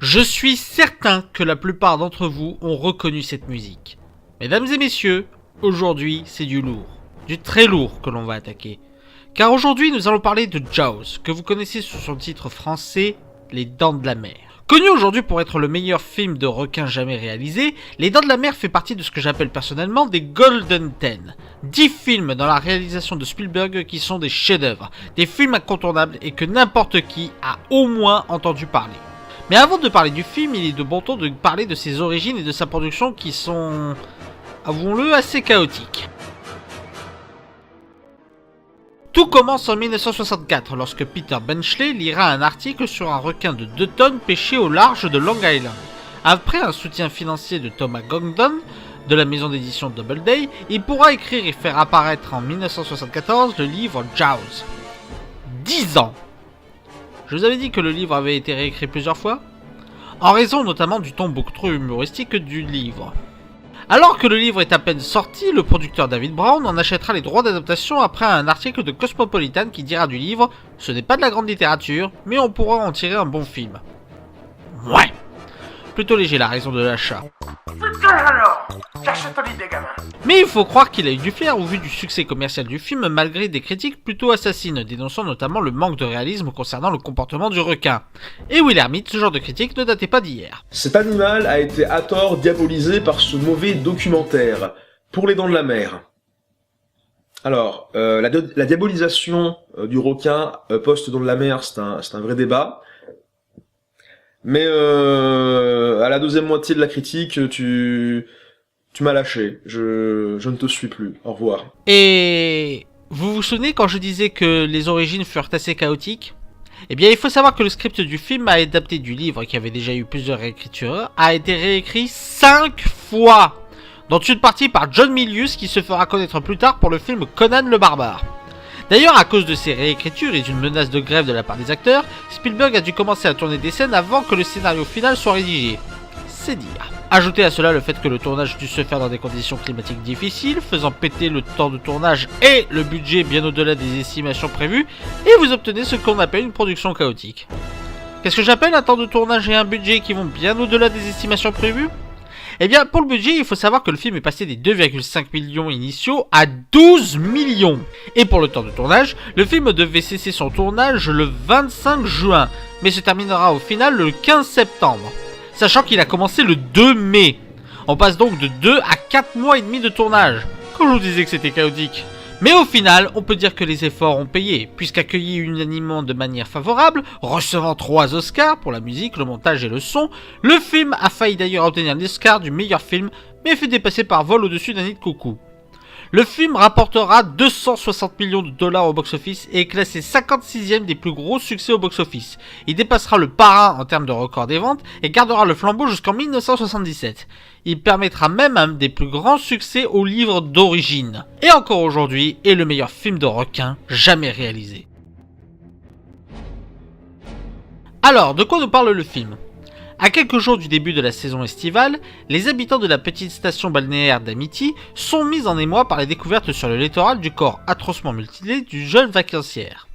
Je suis certain que la plupart d'entre vous ont reconnu cette musique. Mesdames et messieurs, aujourd'hui c'est du lourd, du très lourd que l'on va attaquer. Car aujourd'hui nous allons parler de Jaws, que vous connaissez sous son titre français, Les Dents de la Mer. Connu aujourd'hui pour être le meilleur film de requin jamais réalisé, Les Dents de la Mer fait partie de ce que j'appelle personnellement des Golden 10. 10 films dans la réalisation de Spielberg qui sont des chefs-d'œuvre, des films incontournables et que n'importe qui a au moins entendu parler. Mais avant de parler du film, il est de bon ton de parler de ses origines et de sa production qui sont, avouons-le, assez chaotiques. Tout commence en 1964 lorsque Peter Benchley lira un article sur un requin de 2 tonnes pêché au large de Long Island. Après un soutien financier de Thomas Gongdon, de la maison d'édition Doubleday, il pourra écrire et faire apparaître en 1974 le livre Jaws. 10 ans. Je vous avais dit que le livre avait été réécrit plusieurs fois, en raison notamment du ton beaucoup trop humoristique du livre. Alors que le livre est à peine sorti, le producteur David Brown en achètera les droits d'adaptation après un article de Cosmopolitan qui dira du livre « Ce n'est pas de la grande littérature, mais on pourra en tirer un bon film. » Ouais. Plutôt léger la raison de l'achat. Putain alors, j'achète l'idée, gamin. Mais il faut croire qu'il a eu du flair au vu du succès commercial du film malgré des critiques plutôt assassines, dénonçant notamment le manque de réalisme concernant le comportement du requin. Et Will Hermit, ce genre de critique ne datait pas d'hier. Cet animal a été à tort diabolisé par ce mauvais documentaire, Pour les Dents de la Mer. Alors, la diabolisation du requin post-Dents de la Mer, c'est un vrai débat. Mais à la deuxième moitié de la critique, tu m'as lâché. Je ne te suis plus. Au revoir. Et vous vous souvenez quand je disais que les origines furent assez chaotiques ? Eh bien, il faut savoir que le script du film adapté du livre, qui avait déjà eu plusieurs réécritures, a été réécrit 5 fois, dont une partie par John Milius qui se fera connaître plus tard pour le film Conan le Barbare. D'ailleurs, à cause de ces réécritures et d'une menace de grève de la part des acteurs, Spielberg a dû commencer à tourner des scènes avant que le scénario final soit rédigé. C'est dire. Ajoutez à cela le fait que le tournage dut se faire dans des conditions climatiques difficiles, faisant péter le temps de tournage et le budget bien au-delà des estimations prévues, et vous obtenez ce qu'on appelle une production chaotique. Qu'est-ce que j'appelle un temps de tournage et un budget qui vont bien au-delà des estimations prévues ? Eh bien, pour le budget, il faut savoir que le film est passé des 2,5 millions initiaux à 12 millions. Et pour le temps de tournage, le film devait cesser son tournage le 25 juin, mais se terminera au final le 15 septembre, sachant qu'il a commencé le 2 mai. On passe donc de 2 à 4 mois et demi de tournage, quand je vous disais que c'était chaotique. Mais au final, on peut dire que les efforts ont payé, puisqu'accueilli unanimement de manière favorable, recevant 3 Oscars pour la musique, le montage et le son, le film a failli d'ailleurs obtenir l'Oscar du meilleur film, mais fut dépassé par vol au-dessus d'un nid de coucou. Le film rapportera 260 millions de dollars au box-office et est classé 56e des plus gros succès au box-office. Il dépassera le Parrain en termes de record des ventes et gardera le flambeau jusqu'en 1977. Il permettra même un des plus grands succès au livre d'origine. Et encore aujourd'hui, est le meilleur film de requin jamais réalisé. Alors, de quoi nous parle le film ? À quelques jours du début de la saison estivale, les habitants de la petite station balnéaire d'Amity sont mis en émoi par la découverte sur le littoral du corps atrocement mutilé du jeune vacancière.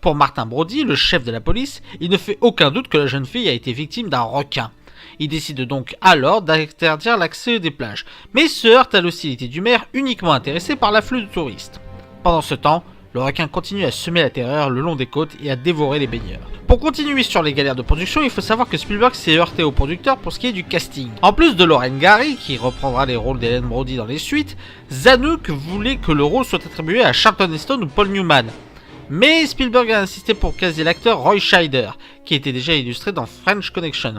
Pour Martin Brody, le chef de la police, il ne fait aucun doute que la jeune fille a été victime d'un requin. Il décide donc alors d'interdire l'accès des plages, mais se heurte à l'hostilité du maire uniquement intéressé par l'afflux de touristes. Pendant ce temps, le requin continue à semer la terreur le long des côtes et à dévorer les baigneurs. Pour continuer sur les galères de production, il faut savoir que Spielberg s'est heurté au producteur pour ce qui est du casting. En plus de Lorraine Gary, qui reprendra les rôles d'Ellen Brody dans les suites, Zanuck voulait que le rôle soit attribué à Charlton Heston ou Paul Newman. Mais Spielberg a insisté pour caser l'acteur Roy Scheider, qui était déjà illustré dans French Connection,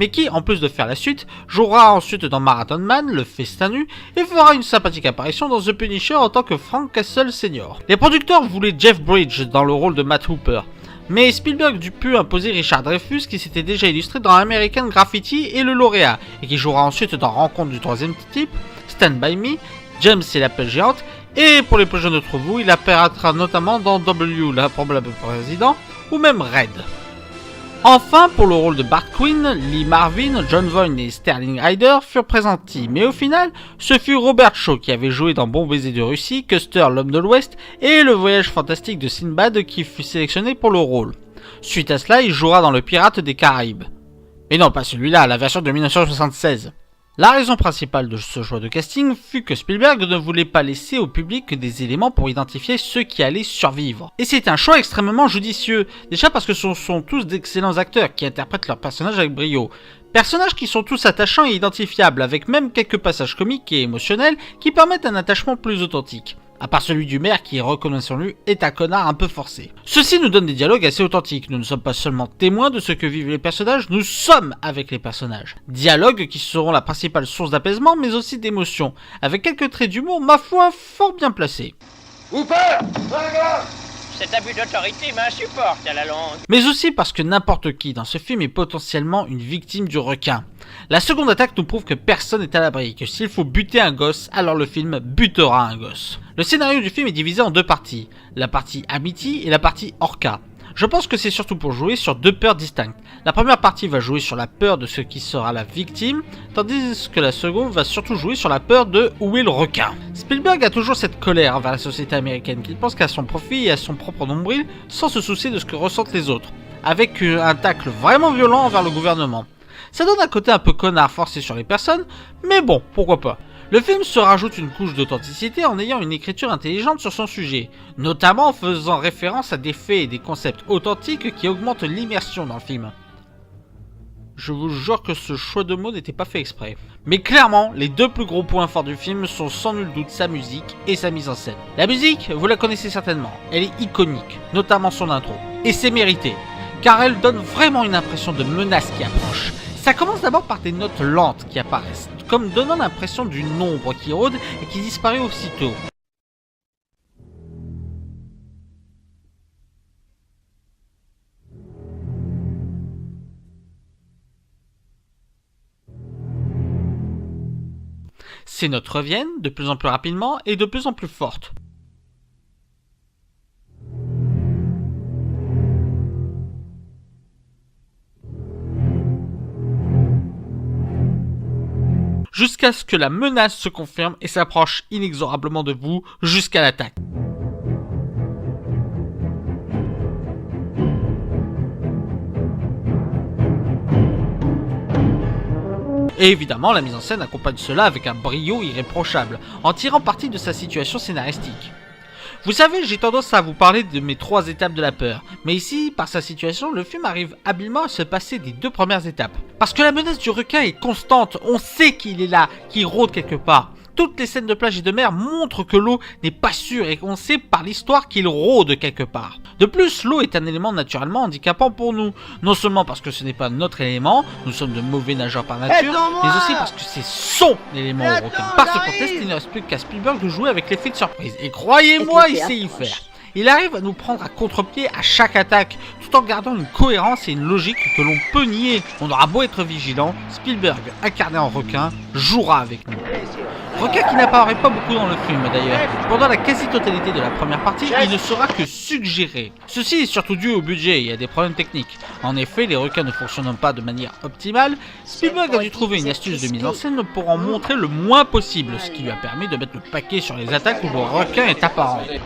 mais qui, en plus de faire la suite, jouera ensuite dans Marathon Man, le festin nu, et fera une sympathique apparition dans The Punisher en tant que Frank Castle Sr. Les producteurs voulaient Jeff Bridges dans le rôle de Matt Hooper, mais Spielberg dut plus imposer Richard Dreyfuss qui s'était déjà illustré dans American Graffiti et Le Lauréat, et qui jouera ensuite dans Rencontre du troisième type, Stand By Me, James et la pelle géante, et pour les plus jeunes d'entre vous, il apparaîtra notamment dans W, l'improbable président, ou même Red. Enfin, pour le rôle de Bart Quinn, Lee Marvin, John Voight et Sterling Hayter furent présentés, mais au final, ce fut Robert Shaw qui avait joué dans Bon baiser de Russie, Custer, l'homme de l'Ouest et Le voyage fantastique de Sinbad qui fut sélectionné pour le rôle. Suite à cela, il jouera dans Le Pirate des Caraïbes. Et non, pas celui-là, la version de 1976. La raison principale de ce choix de casting fut que Spielberg ne voulait pas laisser au public des éléments pour identifier ceux qui allaient survivre. Et c'est un choix extrêmement judicieux, déjà parce que ce sont tous d'excellents acteurs qui interprètent leurs personnages avec brio. Personnages qui sont tous attachants et identifiables, avec même quelques passages comiques et émotionnels qui permettent un attachement plus authentique. À part celui du maire qui, reconnaissons-le, est un connard un peu forcé. Ceci nous donne des dialogues assez authentiques, nous ne sommes pas seulement témoins de ce que vivent les personnages, nous sommes avec les personnages. Dialogues qui seront la principale source d'apaisement mais aussi d'émotion, avec quelques traits d'humour ma foi fort bien placés. Cet abus d'autorité m'insupporte à la longue. Mais aussi parce que n'importe qui dans ce film est potentiellement une victime du requin. La seconde attaque nous prouve que personne n'est à l'abri, que s'il faut buter un gosse, alors le film butera un gosse. Le scénario du film est divisé en deux parties, la partie Amity et la partie Orca. Je pense que c'est surtout pour jouer sur deux peurs distinctes. La première partie va jouer sur la peur de ce qui sera la victime, tandis que la seconde va surtout jouer sur la peur de où est le requin. Spielberg a toujours cette colère envers la société américaine qu'il pense qu'à son profit et à son propre nombril, sans se soucier de ce que ressentent les autres, avec un tacle vraiment violent envers le gouvernement. Ça donne un côté un peu connard forcé sur les personnes, mais bon, pourquoi pas. Le film se rajoute une couche d'authenticité en ayant une écriture intelligente sur son sujet, notamment en faisant référence à des faits et des concepts authentiques qui augmentent l'immersion dans le film. Je vous jure que ce choix de mots n'était pas fait exprès. Mais clairement, les deux plus gros points forts du film sont sans nul doute sa musique et sa mise en scène. La musique, vous la connaissez certainement, elle est iconique, notamment son intro. Et c'est mérité, car elle donne vraiment une impression de menace qui approche. Ça commence d'abord par des notes lentes qui apparaissent, comme donnant l'impression d'une ombre qui rôde et qui disparaît aussitôt. Ces notes reviennent de plus en plus rapidement et de plus en plus fortes. Jusqu'à ce que la menace se confirme et s'approche inexorablement de vous jusqu'à l'attaque. Et évidemment, la mise en scène accompagne cela avec un brio irréprochable, en tirant parti de sa situation scénaristique. Vous savez, j'ai tendance à vous parler de mes 3 étapes de la peur, mais ici, par sa situation, le film arrive habilement à se passer des 2 premières étapes. Parce que la menace du requin est constante, on sait qu'il est là, qu'il rôde quelque part. Toutes les scènes de plage et de mer montrent que l'eau n'est pas sûre et qu'on sait par l'histoire qu'il rôde quelque part. De plus, l'eau est un élément naturellement handicapant pour nous. Non seulement parce que ce n'est pas notre élément, nous sommes de mauvais nageurs par nature, mais aussi parce que c'est son élément au requin. Par ce contexte, il ne reste plus qu'à Spielberg de jouer avec l'effet de surprise. Et croyez-moi, il sait y faire. Il arrive à nous prendre à contre-pied à chaque attaque, tout en gardant une cohérence et une logique que l'on peut nier. On aura beau être vigilant, Spielberg, incarné en requin, jouera avec nous. Requin qui n'apparaît pas beaucoup dans le film d'ailleurs. Pendant la quasi-totalité de la première partie, il ne sera que suggéré. Ceci est surtout dû au budget et à des problèmes techniques. En effet, les requins ne fonctionnant pas de manière optimale, Spielberg a dû trouver une astuce de mise en scène pour en montrer le moins possible, ce qui lui a permis de mettre le paquet sur les attaques où le requin est apparent. Et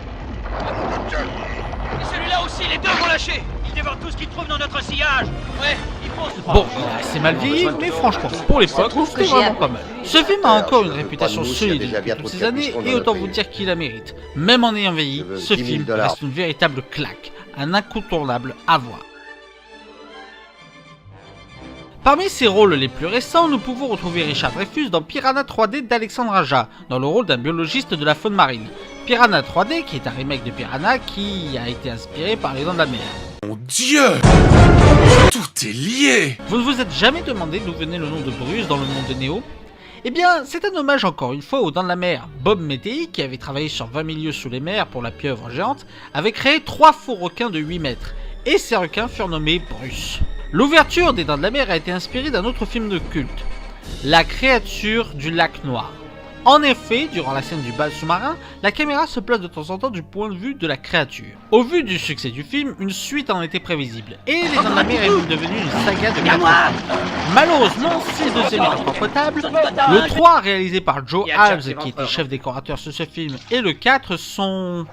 celui-là aussi, les deux vont lâcher. Ils dévorent tout ce qu'ils trouvent dans notre sillage. Ouais, ils foncent. Bon, c'est mal vieilli, mais franchement, pour l'époque, c'était vraiment pas mal. Ce film a encore une réputation solide depuis toutes ces années, et autant vous dire qu'il la mérite. Même en ayant vieilli, ce film reste une véritable claque, un incontournable à voir. Parmi ses rôles les plus récents, nous pouvons retrouver Richard Dreyfuss dans Piranha 3D d'Alexandre Aja, dans le rôle d'un biologiste de la faune marine. Piranha 3D, qui est un remake de Piranha qui a été inspiré par Les Dents de la Mer. Mon Dieu! Tout est lié! Vous ne vous êtes jamais demandé d'où venait le nom de Bruce dans le monde de Néo? Eh bien, c'est un hommage encore une fois aux Dents de la Mer. Bob Météi, qui avait travaillé sur 20 milieux sous les mers pour la pieuvre géante, avait créé 3 faux requins de 8 mètres, et ces requins furent nommés Bruce. L'ouverture des Dents de la Mer a été inspirée d'un autre film de culte, La créature du lac noir. En effet, durant la scène du bal sous-marin, la caméra se place de temps en temps du point de vue de la créature. Au vu du succès du film, une suite en était prévisible, et Les Dents de la Mer est même devenue une saga de 4 films. Malheureusement, si le deuxième est encore potable, le 3 réalisé par Joe Halves, qui était chef décorateur sur ce film, et le 4 sont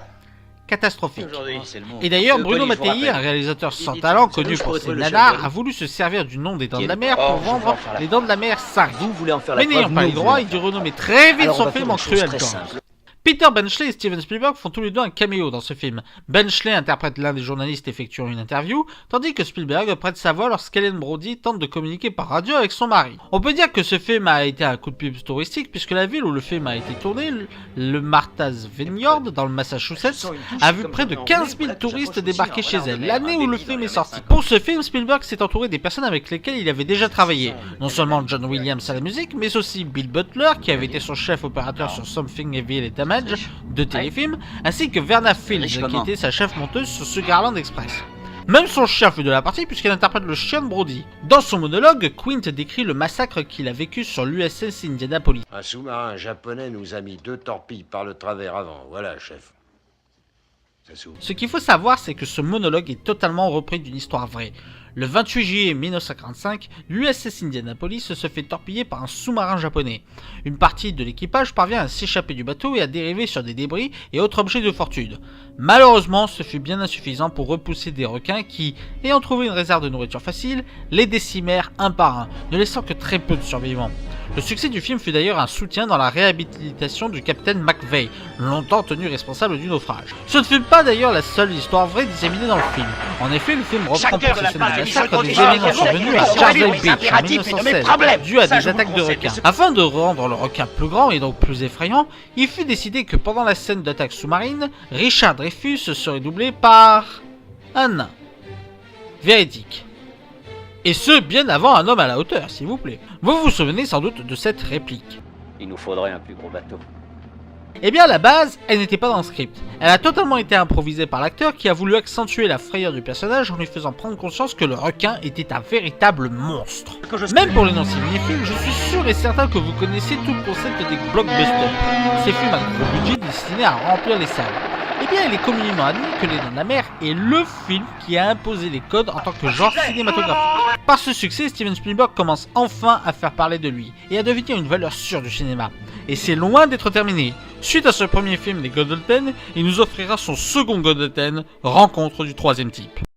catastrophique. Aujourd'hui, c'est le monde. Et d'ailleurs, Le Bruno police, je vous Mattei, un rappelle. réalisateur sans Dites, talent vous connu savez, pour je ses pourrais le nanars, chef de a voulu se servir du nom des Dents de Qui la est- Mer Oh, pour je vais vendre en faire la les Dents de la Mer 5. Vous voulez en faire Mais la n'ayant preuve, pas nous, les on droits, veut. il dut renommer très vite Alors, on son va film faire en une chose Cruel très Camp. simple. Peter Benchley et Steven Spielberg font tous les deux un caméo dans ce film. Benchley interprète l'un des journalistes effectuant une interview, tandis que Spielberg prête sa voix lorsqu'Ellen Brody tente de communiquer par radio avec son mari. On peut dire que ce film a été un coup de pub touristique puisque la ville où le film a été tourné, le Martha's Vineyard dans le Massachusetts, a vu près de 15 000 touristes débarquer chez elle l'année où le film est sorti. Pour ce film, Spielberg s'est entouré des personnes avec lesquelles il avait déjà travaillé. Non seulement John Williams à la musique, mais aussi Bill Butler, qui avait été son chef opérateur sur Something Evil et Damage, de téléfilms, ainsi que Verna Fields, qui était sa chef monteuse sur Sugarland Express. Même son chien fut de la partie puisqu'elle interprète le chien de Brody. Dans son monologue, Quint décrit le massacre qu'il a vécu sur l'USS Indianapolis. Un sous-marin japonais nous a mis 2 torpilles par le travers avant. Voilà, chef. Ça s'ouvre. Ce qu'il faut savoir, c'est que ce monologue est totalement repris d'une histoire vraie. Le 28 juillet 1945, l'USS Indianapolis se fait torpiller par un sous-marin japonais. Une partie de l'équipage parvient à s'échapper du bateau et à dériver sur des débris et autres objets de fortune. Malheureusement, ce fut bien insuffisant pour repousser des requins qui, ayant trouvé une réserve de nourriture facile, les décimèrent un par un, ne laissant que très peu de survivants. Le succès du film fut d'ailleurs un soutien dans la réhabilitation du capitaine McVeigh, longtemps tenu responsable du naufrage. Ce ne fut pas d'ailleurs la seule histoire vraie disséminée dans le film. En effet, le film reprend pour ses scènes de massacre des événements survenus à Charles Beach en 1916, dus à des attaques de requins. Afin de rendre le requin plus grand et donc plus effrayant, il fut décidé que pendant la scène d'attaque sous-marine, Richard Dreyfuss serait doublé par un nain. Véridique. Et ce, bien avant un homme à la hauteur, s'il vous plaît. Vous vous souvenez sans doute de cette réplique. Il nous faudrait un plus gros bateau. Eh bien, à la base, elle n'était pas dans le script. Elle a totalement été improvisée par l'acteur qui a voulu accentuer la frayeur du personnage en lui faisant prendre conscience que le requin était un véritable monstre. Même pour les non-cinéphiles, je suis sûr et certain que vous connaissez tout le concept des blockbusters. Ces films à gros budget destinés à remplir les salles. Eh bien, il est communément admis que Les Dents de la Mer est le film qui a imposé les codes en tant que genre cinématographique. Par ce succès, Steven Spielberg commence enfin à faire parler de lui et à devenir une valeur sûre du cinéma. Et c'est loin d'être terminé. Suite à ce premier film des Godolphin, il nous offrira son second Godolphin, Rencontre du troisième type.